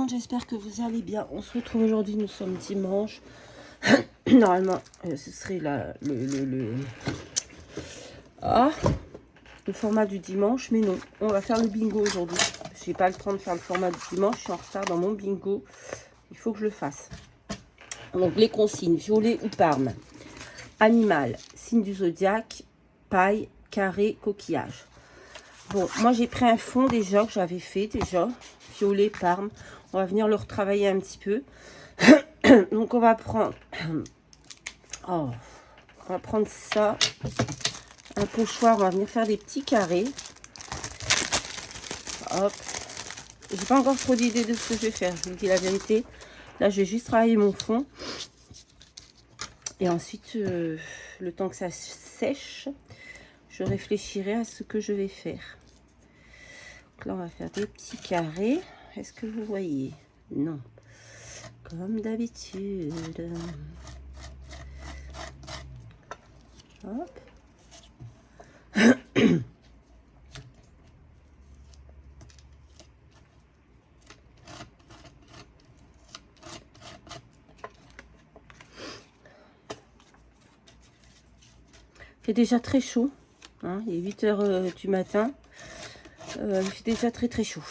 monde, j'espère que vous allez bien. On se retrouve aujourd'hui, nous sommes dimanche. Normalement, ce serait le format du dimanche, mais non, on va faire le bingo aujourd'hui. J'ai pas le temps de faire le format du dimanche, je suis en retard dans mon bingo. Il faut que je le fasse. Donc les consignes, violet ou parme, animal, signe du zodiaque, paille, carré, coquillage. Bon, moi j'ai pris un fond déjà que j'avais fait déjà, violet, parme. On va venir le retravailler un petit peu. Donc on va prendre, on va prendre ça, un pochoir, on va venir faire des petits carrés. Hop, j'ai pas encore trop d'idées de ce que je vais faire, je vous dis la vérité. Là je vais juste travailler mon fond. Et ensuite, le temps que ça sèche, je réfléchirai à ce que je vais faire. Donc là, on va faire des petits carrés. Est-ce que vous voyez? Non. Comme d'habitude. Hop. Il fait déjà très chaud. Hein, il est 8 h du matin. Il fait déjà très très chaud.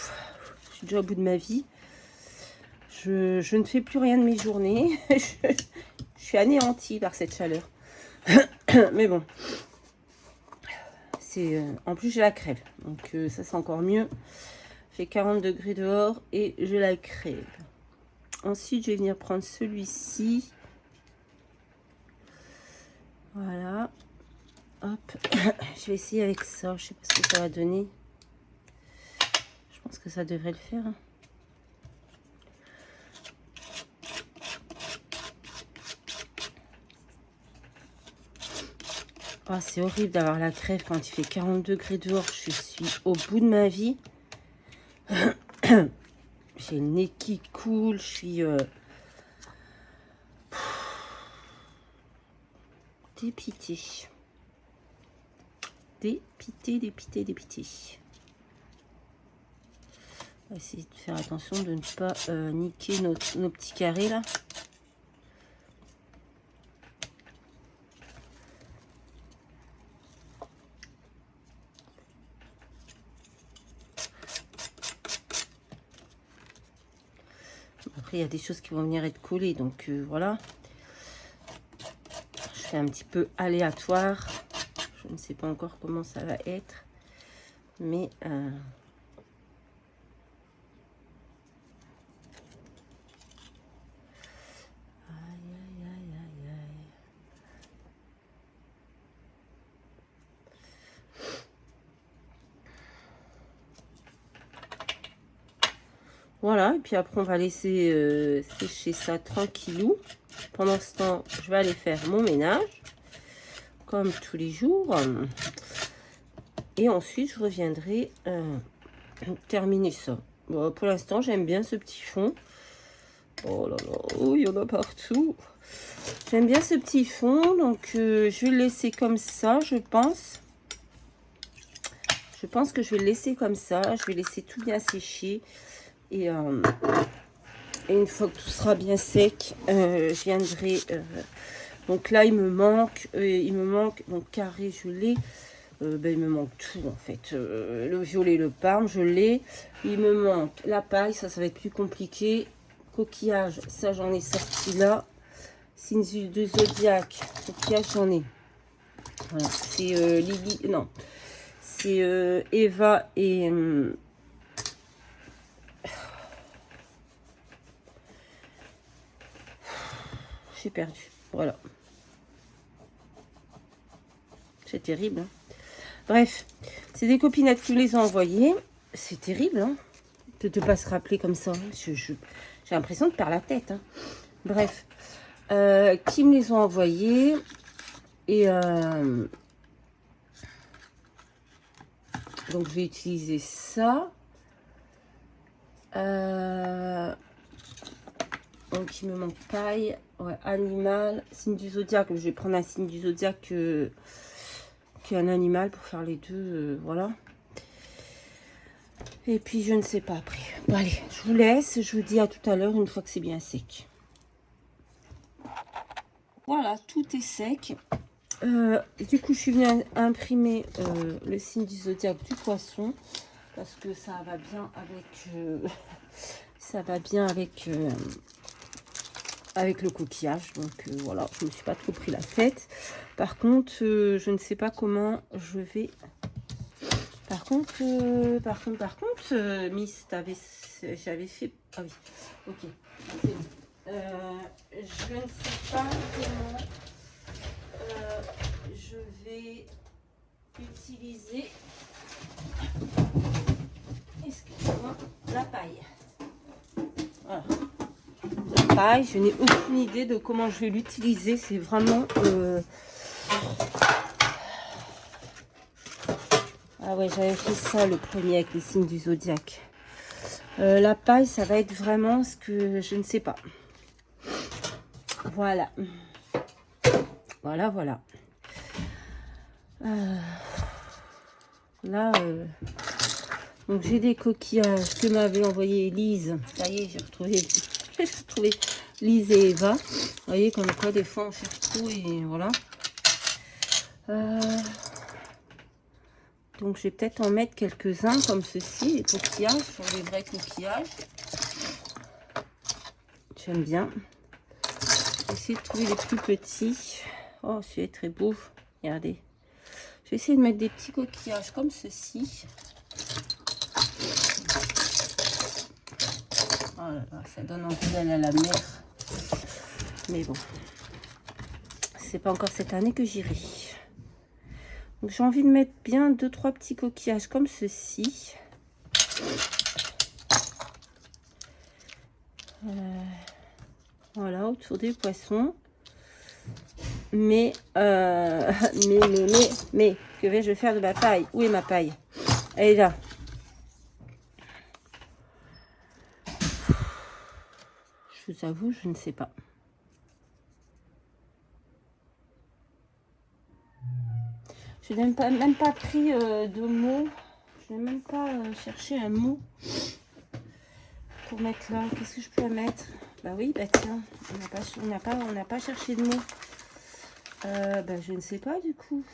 Je suis déjà au bout de ma vie. Je ne fais plus rien de mes journées. Je suis anéantie par cette chaleur. Mais bon. En plus, j'ai la crève. Donc ça, c'est encore mieux. Il fait 40 degrés dehors et j'ai la crève. Ensuite, je vais venir prendre celui-ci. Voilà. Hop. Je vais essayer avec ça. Je sais pas ce que ça va donner. Je pense que ça devrait le faire. Oh, c'est horrible d'avoir la crève quand il fait 40 degrés dehors. Je suis au bout de ma vie. J'ai le nez qui coule. Je suis dépitée. Dépitée. On va essayer de faire attention de ne pas niquer nos petits carrés là. Après, il y a des choses qui vont venir être collées, donc voilà. Je fais un petit peu aléatoire. Je ne sais pas encore comment ça va être, mais voilà, et puis après on va laisser sécher ça tranquillou. Pendant ce temps, je vais aller faire mon ménage, comme tous les jours. Et ensuite, je reviendrai terminer ça. Bon, pour l'instant, j'aime bien ce petit fond. Oh là là, oh, il y en a partout. J'aime bien ce petit fond, donc je vais le laisser comme ça, je pense. Je pense que je vais le laisser comme ça. Je vais laisser tout bien sécher. Et une fois que tout sera bien sec, je viendrai... donc là, il me manque donc carré, je l'ai. Il me manque tout en fait. Le violet, le parme, je l'ai. Il me manque la paille, ça va être plus compliqué. Coquillage, ça j'en ai sorti là. Signe de zodiaque, coquillage j'en ai. Voilà, c'est Lily, non. C'est Eva et... j'ai perdu, voilà. C'est terrible, hein. Bref, c'est des copinettes qui me les ont envoyées. C'est terrible, hein, de ne pas se rappeler comme ça. J'ai l'impression de perdre la tête, hein. Bref, qui me les ont envoyées. Et donc, je vais utiliser ça. Donc, il me manque paille. Ouais, animal, signe du zodiaque. Je vais prendre un signe du zodiaque qu'un animal pour faire les deux. Voilà. Et puis, je ne sais pas après. Bon, allez, je vous laisse. Je vous dis à tout à l'heure, une fois que c'est bien sec. Voilà, tout est sec. Du coup, je suis venue imprimer le signe du zodiaque du poisson. Parce que ça va bien avec... ça va bien avec le coquillage. Donc, voilà, je ne me suis pas trop pris la tête. Par contre, je ne sais pas comment je vais... Par contre, Miss, j'avais fait... Ah oui, ok, c'est bon. Je ne sais pas comment je vais utiliser, excusez-moi, la paille. Voilà. La paille, je n'ai aucune idée de comment je vais l'utiliser. C'est vraiment... Ah ouais, j'avais fait ça le premier avec les signes du zodiaque. La paille, ça va être vraiment ce que je ne sais pas. Voilà. Voilà, voilà. Là, donc j'ai des coquillages que m'avait envoyé Lise. Ça y est, j'ai retrouvé Lise et Eva. Vous voyez, comme quoi, des fois, on cherche tout et voilà. Donc, je vais peut-être en mettre quelques-uns comme ceci, les coquillages, sont des vrais coquillages. J'aime bien. Essayer de trouver les plus petits. Oh, celui-là est très beau. Regardez. Je vais essayer de mettre des petits coquillages comme ceci. Oh là là, ça donne envie d'aller à la mer. Mais bon, c'est pas encore cette année que j'irai. Donc j'ai envie de mettre bien 2-3 petits coquillages comme ceci. Voilà, autour des poissons. Mais que vais-je faire de ma paille? Où est ma paille? Elle est là. Je vous avoue, je ne sais pas. Je n'ai même pas pris de mots. Je n'ai même pas cherché un mot pour mettre là. Qu'est-ce que je peux mettre? Bah oui, bah tiens, on n'a pas cherché de mots. Bah je ne sais pas du coup.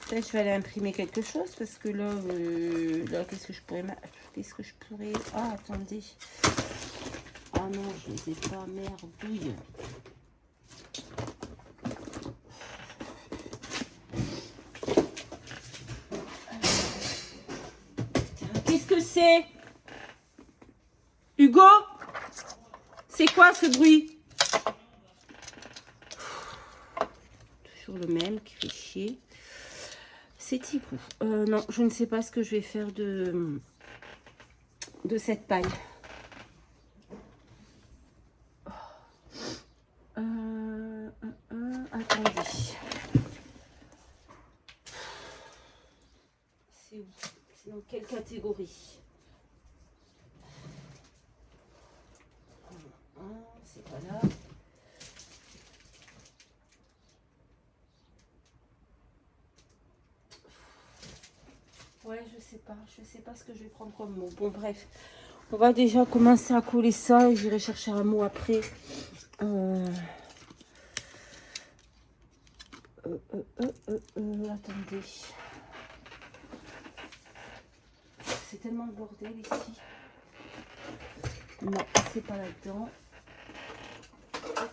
Peut-être je vais aller imprimer quelque chose parce que là, qu'est-ce que je pourrais mettre? Qu'est-ce que je pourrais... Ah, attendez. Ah non, je les ai pas, merdouille. Qu'est-ce que c'est? Hugo? C'est quoi ce bruit? Toujours le même qui fait chier. C'est Tigou. Non, je ne sais pas ce que je vais faire de cette paille. Attendez. C'est où? C'est dans quelle catégorie? C'est pas là. Ouais, je sais pas ce que je vais prendre comme mot. Bon, bref, on va déjà commencer à coller ça et j'irai chercher un mot après. Attendez. C'est tellement le bordel ici. Non, c'est pas là-dedans.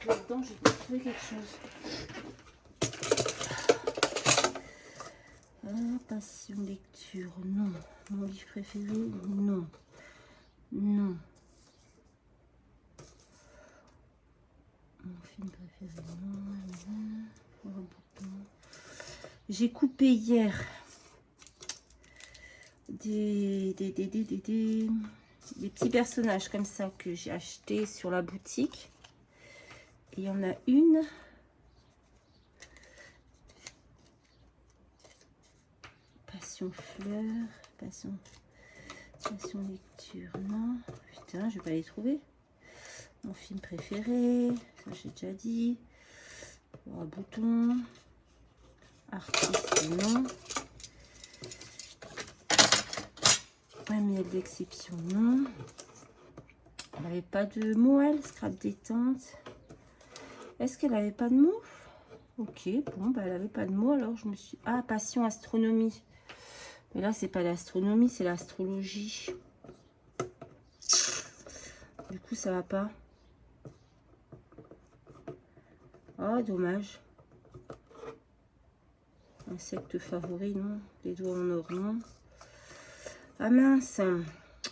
Là-dedans, j'ai trouvé quelque chose. Passion lecture, non. Mon livre préféré, non. Non. Mon film préféré, non. J'ai coupé hier des petits personnages comme ça que j'ai acheté sur la boutique. Et il y en a une. Passion fleur, passion lecture, non. Putain, je vais pas les trouver. Mon film préféré, ça j'ai déjà dit. Un bouton. Artiste, non. d'exception, non. Elle n'avait pas de mots, elle, scrap détente. Est-ce qu'elle n'avait pas de mots? Ok, bon, bah, elle n'avait pas de mots, alors je me suis... Ah, passion astronomie. Mais là, c'est pas l'astronomie, c'est l'astrologie. Du coup, ça va pas. Ah, dommage. Insecte favori, non. Les doigts en or, non. Ah mince.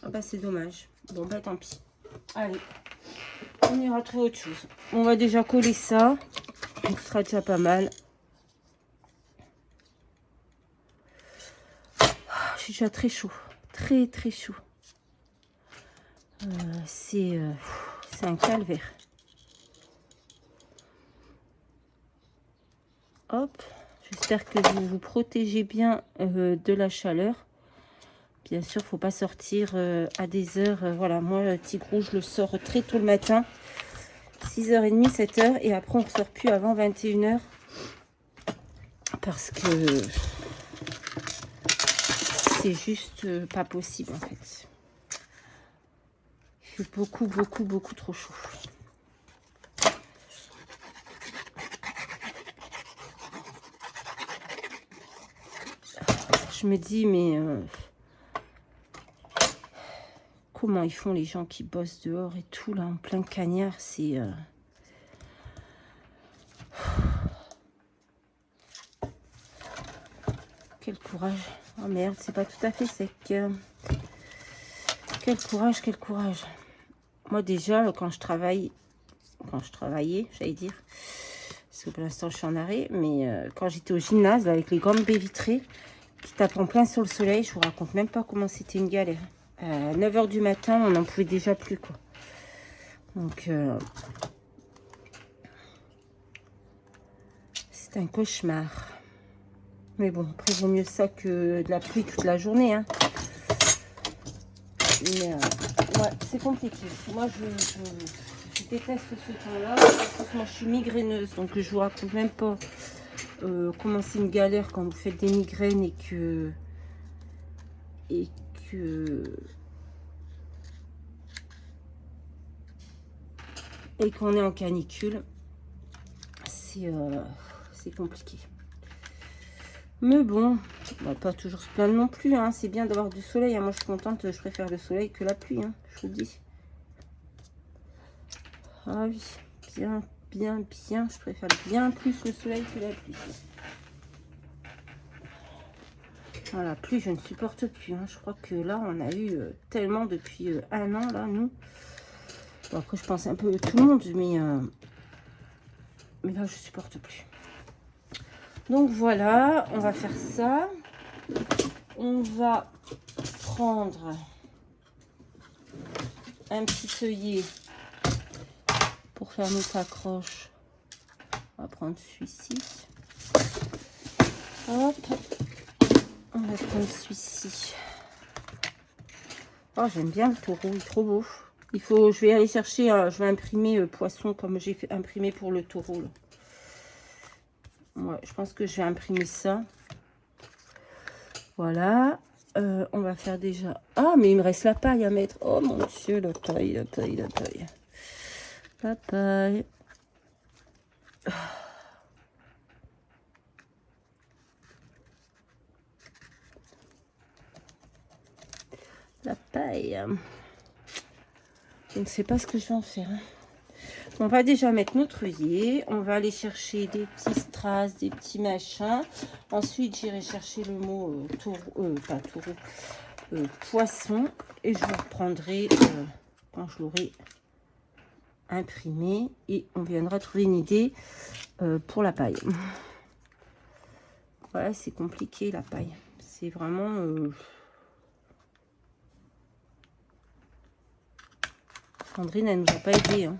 Ah bah c'est dommage. Bon bah tant pis. Allez. On ira trouver autre chose. On va déjà coller ça. Donc ce sera déjà pas mal. Je suis déjà très chaud. Très très chaud. C'est un calvaire. Hop. J'espère que vous vous protégez bien de la chaleur. Bien sûr, faut pas sortir à des heures. Voilà, moi, le Tigrou, je le sors très tôt le matin. 6h30, 7h. Et après, on ne ressort plus avant 21h. Parce que c'est juste pas possible, en fait. Il fait beaucoup, beaucoup, beaucoup trop chaud. Je me dis, mais... comment ils font les gens qui bossent dehors et tout, là, en plein cagnard, c'est... Quel courage. Oh merde, c'est pas tout à fait sec. Quel courage, quel courage. Moi, déjà, quand je travaillais, j'allais dire, parce que pour l'instant, je suis en arrêt, mais quand j'étais au gymnase, là, avec les grandes baies vitrées, qui tapent en plein sur le soleil, je vous raconte même pas comment c'était une galère. À 9h du matin, on n'en pouvait déjà plus, quoi. Donc, c'est un cauchemar. Mais bon, après, il vaut mieux ça que de la pluie toute la journée, hein. Mais, ouais, c'est compliqué. Moi, je déteste ce temps-là. Moi, je suis migraineuse, donc je vous raconte même pas comment c'est une galère quand vous faites des migraines et qu'on est en canicule. C'est compliqué. Mais bon, on va pas toujours se plaindre non plus, hein. C'est bien d'avoir du soleil, hein. Moi, je suis contente, je préfère le soleil que la pluie, hein, je vous le dis. Ah oui, bien, bien, bien. Je préfère bien plus le soleil que la pluie. Voilà, la pluie, je ne supporte plus, hein. Je crois que là, on a eu tellement depuis un an, là, nous. Bon, après, je pense un peu tout le monde, mais là, je supporte plus. Donc, voilà, on va faire ça. On va prendre un petit œillet pour faire notre accroche. On va prendre celui-ci. Hop. On va prendre celui-ci. Oh, j'aime bien le taureau, il est trop beau. Je vais aller chercher, je vais imprimer poisson comme j'ai fait imprimer pour le taureau. Là. Ouais, je pense que je vais imprimer ça. Voilà. On va faire déjà... Ah, mais il me reste la paille à mettre. Oh mon Dieu, la paille, la paille, la paille. La paille. La paille. Je ne sais pas ce que je vais en faire. Hein. On va déjà mettre notre œillet. On va aller chercher des petits strass, des petits machins. Ensuite, j'irai chercher le mot pas taureau, poisson. Et je vous reprendrai quand je l'aurai imprimé. Et on viendra trouver une idée pour la paille. Voilà, c'est compliqué la paille. C'est vraiment... Sandrine, elle nous a pas aidé hein,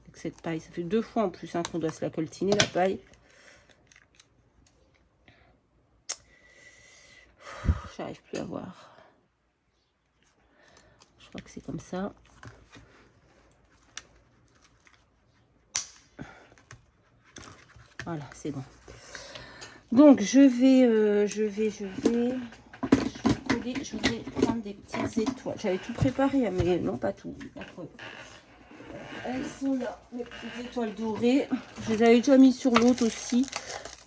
avec cette paille. Ça fait 2 fois en plus hein, qu'on doit se la coltiner, la paille. J'arrive plus à voir. Je crois que c'est comme ça. Voilà, c'est bon. Donc, je vais désolée, je vais prendre des petites étoiles. J'avais tout préparé, mais non, pas tout. La preuve. Elles sont là, mes petites étoiles dorées. Je les avais déjà mis sur l'autre aussi.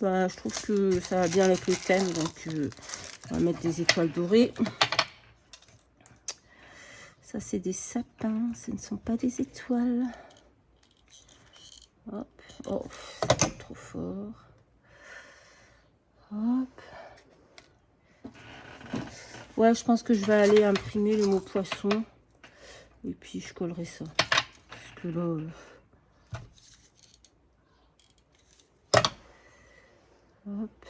Bah, je trouve que ça va bien avec le thème, donc on va mettre des étoiles dorées. Ça, c'est des sapins, ce ne sont pas des étoiles. Hop, oh, ça va trop fort. Hop. Ouais, je pense que je vais aller imprimer le mot poisson. Et puis, je collerai ça. Parce que là... hop.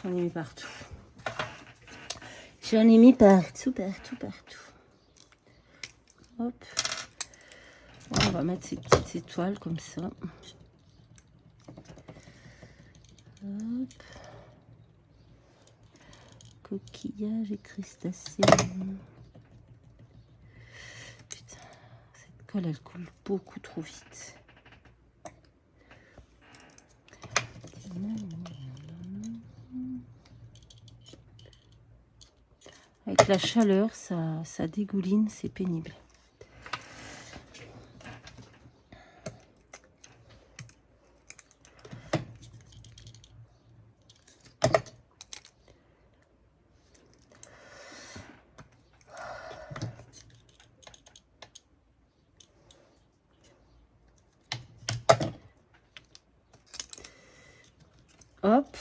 J'en ai mis partout. J'en ai mis partout, partout, partout. Hop. On va mettre ces petites étoiles comme ça. Hop. Coquillage et crustacés. Putain, cette colle, elle coule beaucoup trop vite. Avec la chaleur, ça dégouline, c'est pénible. Hop,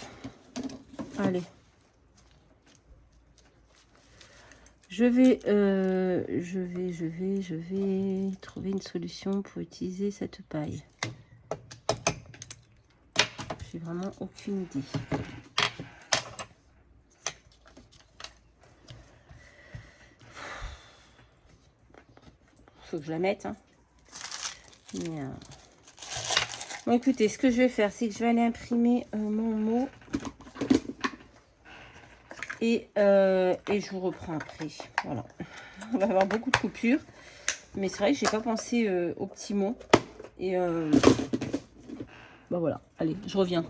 allez. Je vais trouver une solution pour utiliser cette paille. J'ai vraiment aucune idée. Faut que je la mette, hein. Mais, bon, écoutez, ce que je vais faire, c'est que je vais aller imprimer mon mot. Et je vous reprends après. Voilà. On va avoir beaucoup de coupures. Mais c'est vrai que j'ai pas pensé aux petits mots. Et bah voilà. Allez, je reviens.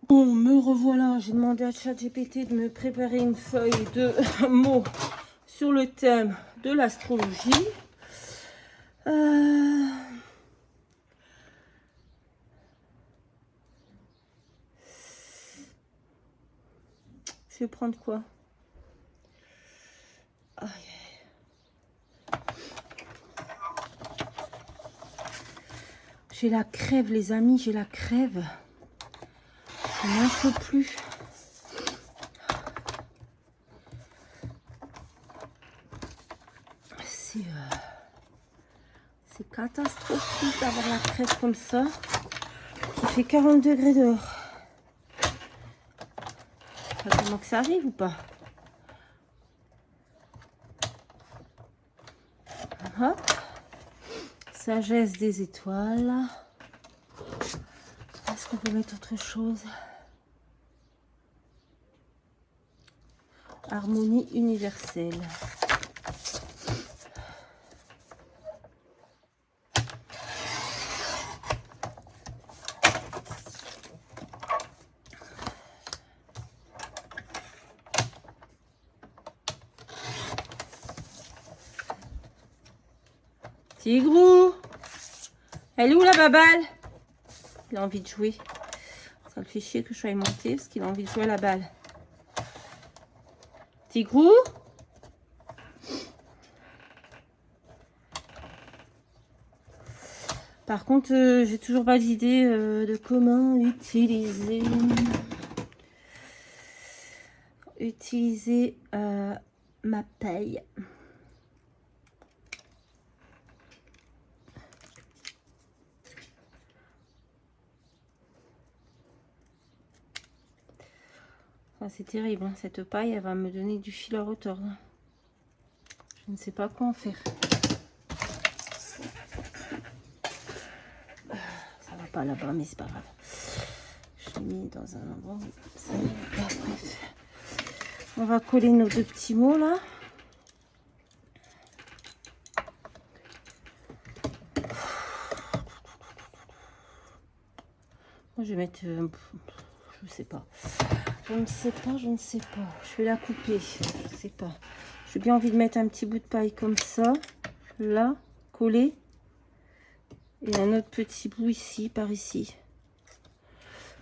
Bon, me revoilà. J'ai demandé à ChatGPT de me préparer une feuille de mots sur le thème de l'astrologie. Je vais prendre quoi? J'ai la crève, les amis, j'ai la crève. Je n'en peux plus. C'est catastrophique d'avoir la crève comme ça. Il fait 40 degrés dehors. Comment que ça arrive ou pas? Hop. Sagesse des étoiles. Est-ce qu'on peut mettre autre chose? Harmonie universelle. Tigrou, elle est où la baballe? Il a envie de jouer. Ça le fait chier que je sois monter parce qu'il a envie de jouer à la balle. Tigrou? Par contre, j'ai toujours pas d'idée de comment utiliser ma paille. Enfin, c'est terrible, hein. Cette paille, elle va me donner du fil à retordre. Je ne sais pas quoi en faire. Ça va pas là-bas, mais c'est pas grave. Je l'ai mis dans un endroit où ça y est. Bref. On va coller nos deux petits mots là. Moi, je vais mettre... je sais pas. Je ne sais pas. Je vais la couper. Je sais pas. J'ai bien envie de mettre un petit bout de paille comme ça. Là, collé. Et un autre petit bout ici, par ici.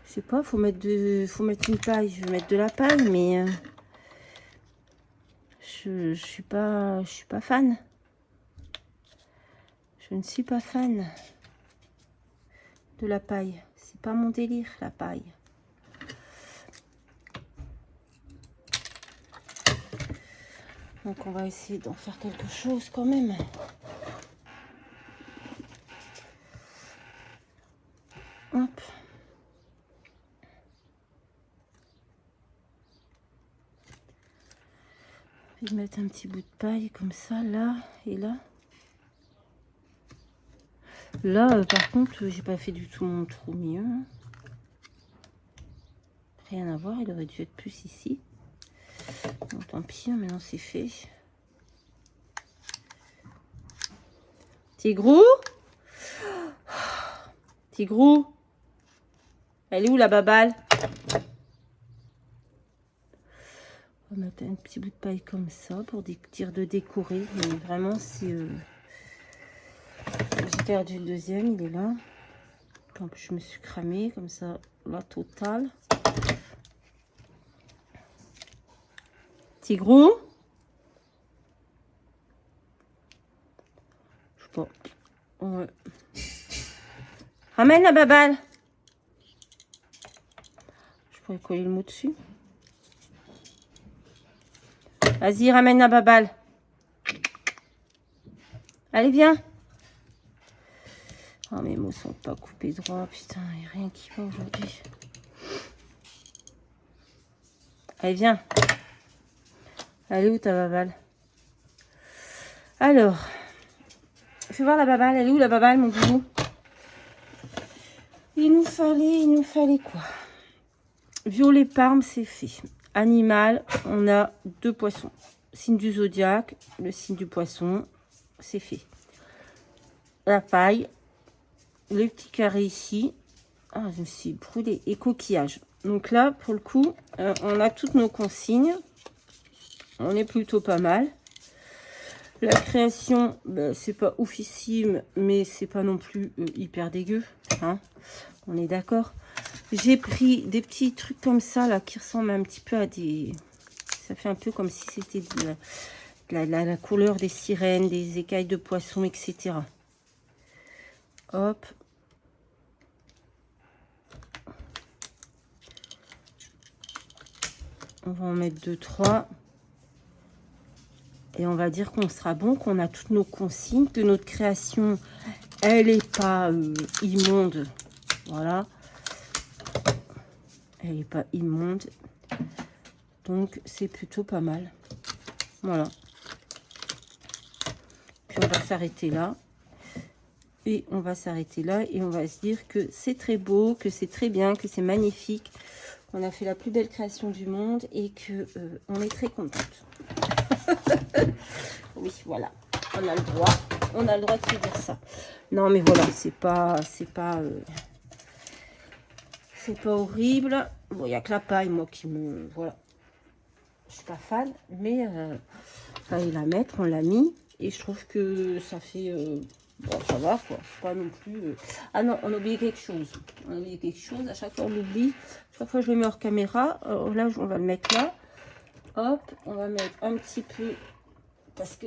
Je sais pas, faut mettre une paille. Je vais mettre de la paille, mais je suis pas fan. Je ne suis pas fan de la paille. C'est pas mon délire, la paille. Donc on va essayer d'en faire quelque chose quand même. Hop. Je vais mettre un petit bout de paille comme ça, là et là. Là, par contre, j'ai pas fait du tout mon trou mieux. Rien à voir, il aurait dû être plus ici. Bon, tant pis, maintenant c'est fait. Tigrou? Tigrou? Elle est où la babale? On va mettre un petit bout de paille comme ça pour dire de décorer. Mais vraiment, c'est... J'ai perdu le deuxième, il est là. Donc je me suis cramée comme ça, la totale. Tigrou? Je sais pas. Ouais. Ramène la babale. Je pourrais coller le mot dessus. Vas-y, ramène la babale. Allez, viens. Oh, mes mots sont pas coupés droit. Putain, il n'y a rien qui va aujourd'hui. Allez, viens. Elle est où ta babale? Alors, fais voir la babale. Elle est où la babale, mon boubou? Il nous fallait quoi? Violet parme, c'est fait. Animal, on a 2 poissons. Signe du zodiaque, le signe du poisson, c'est fait. La paille, les petits carrés ici. Ah, je me suis brûlée. Et coquillage. Donc là, pour le coup, on a toutes nos consignes. On est plutôt pas mal. La création, ben, c'est pas oufissime, mais c'est pas non plus hyper dégueu. Hein, on est d'accord. J'ai pris des petits trucs comme ça, là, qui ressemblent un petit peu à des... Ça fait un peu comme si c'était la couleur des sirènes, des écailles de poisson, etc. Hop. On va en mettre 2, 3. Et on va dire qu'on sera bon, qu'on a toutes nos consignes, que notre création, elle n'est pas immonde. Voilà. Elle n'est pas immonde. Donc, c'est plutôt pas mal. Voilà. Puis, on va s'arrêter là. Et on va s'arrêter là. Et on va se dire que c'est très beau, que c'est très bien, que c'est magnifique. On a fait la plus belle création du monde et que on est très contente. Oui, voilà. On a le droit. On a le droit de se dire ça. Non, mais voilà, c'est pas horrible. Bon, il n'y a que la paille, moi, qui me... Voilà. Je suis pas fan, mais fallait la mettre, on l'a mis. Et je trouve que ça fait... bon, ça va, quoi. C'est pas non plus... Ah non, on a oublié quelque chose. On a oublié quelque chose. À chaque fois, on l'oublie. Chaque fois, je le mets hors caméra. Là, on va le mettre là. Hop, on va mettre un petit peu... Parce que...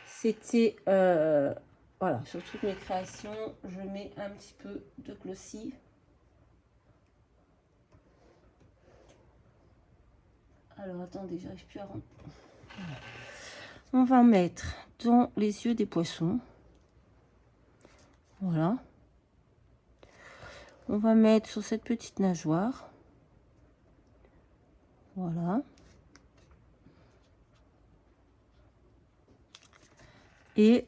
C'était... voilà, sur toutes mes créations, je mets un petit peu de glossy. Alors, attendez, j'arrive plus à rendre. Voilà. On va mettre dans les yeux des poissons. Voilà. On va mettre sur cette petite nageoire. Voilà. Et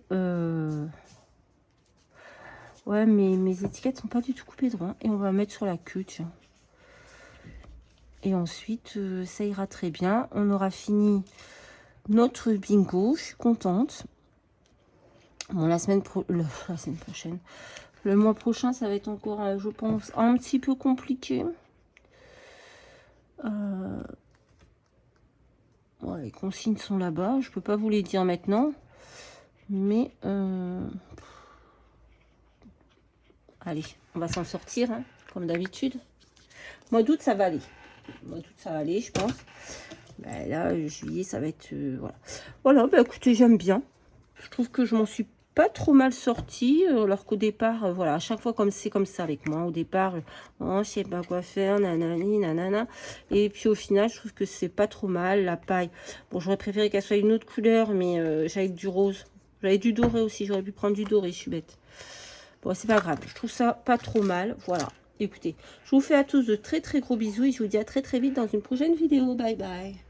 Ouais, mais mes étiquettes sont pas du tout coupées droit. Et on va mettre sur la queue, tiens. Et ensuite, ça ira très bien. On aura fini notre bingo. Je suis contente. Bon, la semaine prochaine. Le mois prochain, ça va être encore, je pense, un petit peu compliqué. Ouais, les consignes sont là-bas. Je peux pas vous les dire maintenant. Mais, allez, on va s'en sortir, hein, comme d'habitude. Mois d'août, ça va aller. Mois d'août, ça va aller, je pense. Ben là, juillet, ça va être... voilà. Voilà, bah, écoutez, j'aime bien. Je trouve que je m'en suis pas trop mal sortie. Alors qu'au départ, voilà, à chaque fois, comme c'est comme ça avec moi. Au départ, oh, je sais pas quoi faire, nanani, nanana. Et puis au final, je trouve que c'est pas trop mal. La paille, bon, j'aurais préféré qu'elle soit une autre couleur, mais j'avais du rose. J'avais du doré aussi. J'aurais pu prendre du doré, je suis bête. Bon, c'est pas grave. Je trouve ça pas trop mal. Voilà. Écoutez, je vous fais à tous de très très gros bisous et je vous dis à très très vite dans une prochaine vidéo. Bye bye.